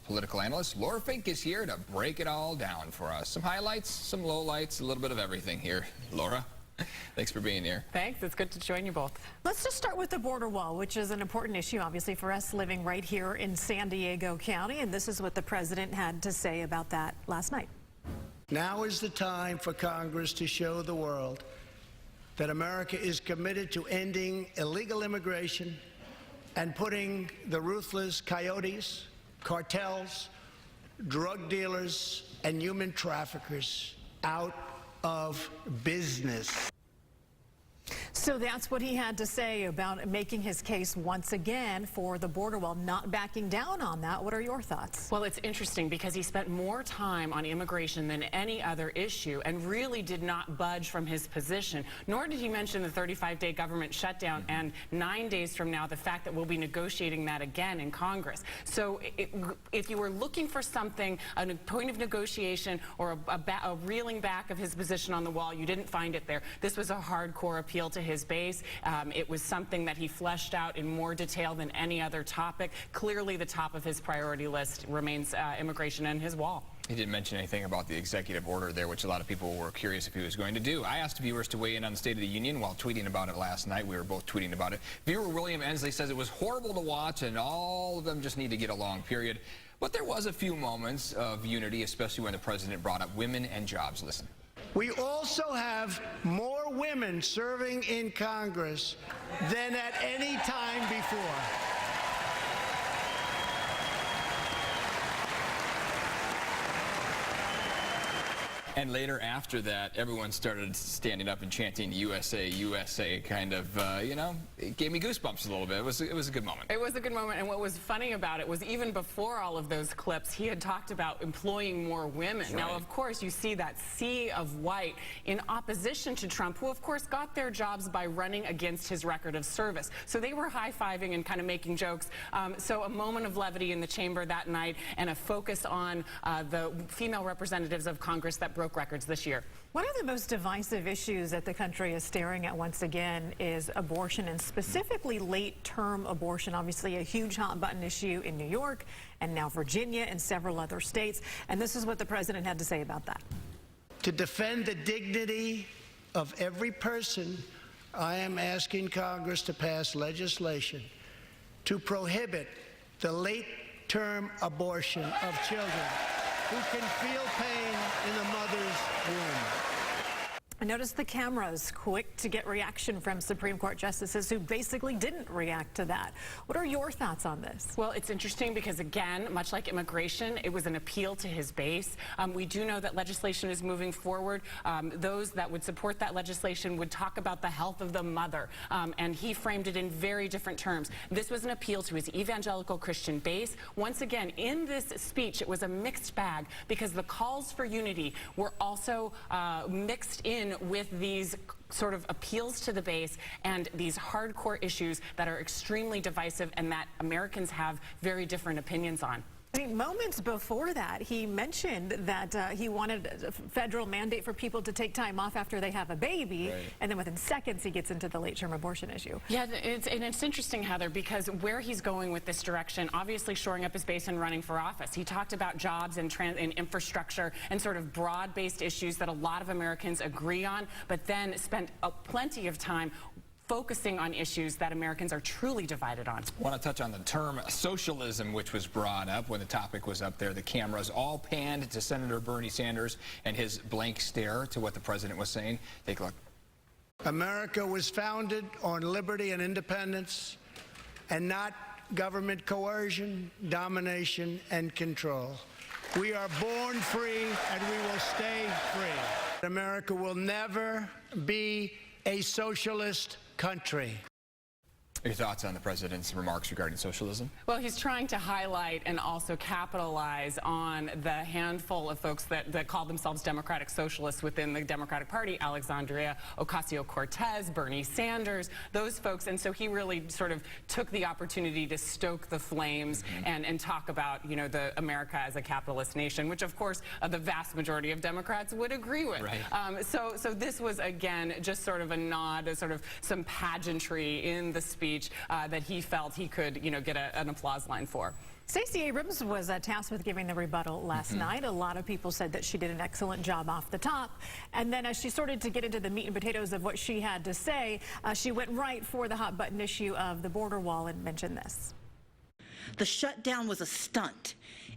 political analyst Laura Fink is here to break it all down for us. Some highlights, some lowlights, a little bit of everything here. Laura, thanks for being here. Thanks. It's good to join you both. Let's just start with the border wall, which is an important issue, obviously, for us living right here in San Diego County. And this is what the president had to say about that last night. Now is the time for Congress to show the world that America is committed to ending illegal immigration and putting the ruthless coyotes, cartels, drug dealers, and human traffickers out of business. So that's what he had to say about making his case once again for the border wall, not backing down on that. What are your thoughts? Well, it's interesting because he spent more time on immigration than any other issue and really did not budge from his position, nor did he mention the 35-day government shutdown and 9 days from now the fact that we'll be negotiating that again in Congress. So if you were looking for something, a point of negotiation or a reeling back of his position on the wall, you didn't find it there. This was a hardcore appeal to his base. It was something that he fleshed out in more detail than any other topic. Clearly the top of his priority list remains immigration and his wall. He didn't mention anything about the executive order there, which a lot of people were curious if he was going to do. I asked viewers to weigh in on the State of the Union while tweeting about it last night. We were both tweeting about it. Viewer William Ensley says it was horrible to watch and all of them just need to get along, period. But there was a few moments of unity, especially when the president brought up women and jobs. Listen. We also have more women serving in Congress than at any time before. And later after that, everyone started standing up and chanting USA, USA, kind of, you know, it gave me goosebumps a little bit. It was a good moment. It was a good moment, and what was funny about it was even before all of those clips, he had talked about employing more women. Right. Now, of course, you see that sea of white in opposition to Trump, who, of course, got their jobs by running against his record of service. So they were high-fiving and kind of making jokes. So a moment of levity in the chamber that night and a focus on the female representatives of Congress that broke records this year. One of the most divisive issues that the country is staring at once again is abortion, and specifically late-term abortion. Obviously a huge hot-button issue in New York and now Virginia and several other states. And this is what the president had to say about that. To defend the dignity of every person, I am asking Congress to pass legislation to prohibit the late-term abortion of children who can feel pain in the mother's womb. I noticed the cameras quick to get reaction from Supreme Court justices who basically didn't react to that. What are your thoughts on this? Well, it's interesting because, again, much like immigration, it was an appeal to his base. We do know that legislation is moving forward. Those that would support that legislation would talk about the health of the mother, and he framed it in very different terms. This was an appeal to his evangelical Christian base. Once again, in this speech, it was a mixed bag because the calls for unity were also mixed in with these sort of appeals to the base and these hardcore issues that are extremely divisive and that Americans have very different opinions on. I mean, moments before that, he mentioned that he wanted a federal mandate for people to take time off after they have a baby, right. And then within seconds he gets into the late-term abortion issue. Yeah, it's interesting, Heather, because where he's going with this direction, obviously shoring up his base and running for office. He talked about jobs and infrastructure and sort of broad-based issues that a lot of Americans agree on, but then spent plenty of time focusing on issues that Americans are truly divided on. I want to touch on the term socialism, which was brought up when the topic was up there. The cameras all panned to Senator Bernie Sanders and his blank stare to what the president was saying. Take a look. America was founded on liberty and independence and not government coercion, domination, and control. We are born free and we will stay free. America will never be a socialist country. Your thoughts on the president's remarks regarding socialism? Well, he's trying to highlight and also capitalize on the handful of folks that call themselves democratic socialists within the Democratic Party, Alexandria Ocasio-Cortez, Bernie Sanders, those folks. And so he really sort of took the opportunity to stoke the flames and talk about, you know, the America as a capitalist nation, which of course the vast majority of Democrats would agree with. Right. So this was, again, just sort of a nod, sort of some pageantry in the speech that he felt he could, you know, get an applause line for. Stacey Abrams was tasked with giving the rebuttal last night. A lot of people said that she did an excellent job off the top. And then as she started to get into the meat and potatoes of what she had to say, she went right for the hot button issue of the border wall and mentioned this. The shutdown was a stunt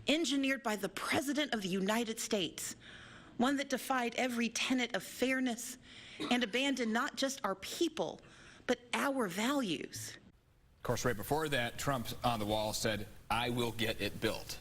engineered by the President of the United States, one that defied every tenet of fairness and abandoned not just our people, but our values. Of course, right before that, Trump on the wall said, "I will get it built."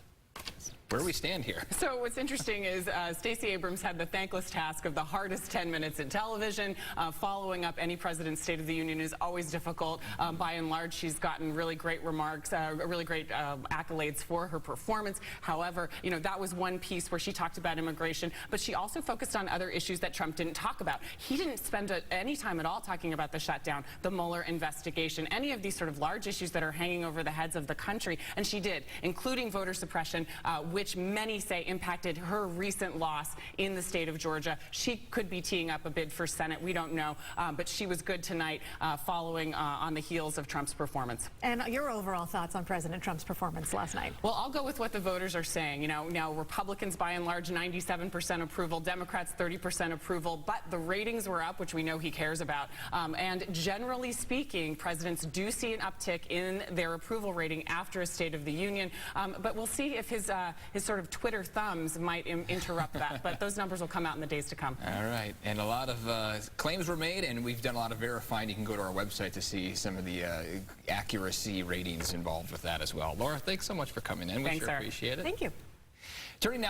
Where do we stand here? So what's interesting is Stacey Abrams had the thankless task of the hardest 10 minutes in television. Following up any president's State of the Union is always difficult. By and large, she's gotten really great remarks, really great accolades for her performance. However, that was one piece where she talked about immigration, but she also focused on other issues that Trump didn't talk about. He didn't spend any time at all talking about the shutdown, the Mueller investigation, any of these sort of large issues that are hanging over the heads of the country, and she did, including voter suppression, which many say impacted her recent loss in the state of Georgia. She could be teeing up a bid for Senate. We don't know, but she was good tonight following on the heels of Trump's performance. And your overall thoughts on President Trump's performance last night? Well, I'll go with what the voters are saying. Now Republicans by and large 97% approval, Democrats 30% approval, but the ratings were up, which we know he cares about. And generally speaking, presidents do see an uptick in their approval rating after a State of the Union. But we'll see if his sort of Twitter thumbs might interrupt that. But those numbers will come out in the days to come. All right. And a lot of claims were made, and we've done a lot of verifying. You can go to our website to see some of the accuracy ratings involved with that as well. Laura, thanks so much for coming in. We Thanks, sure sir. appreciate it. Thank you. Turning now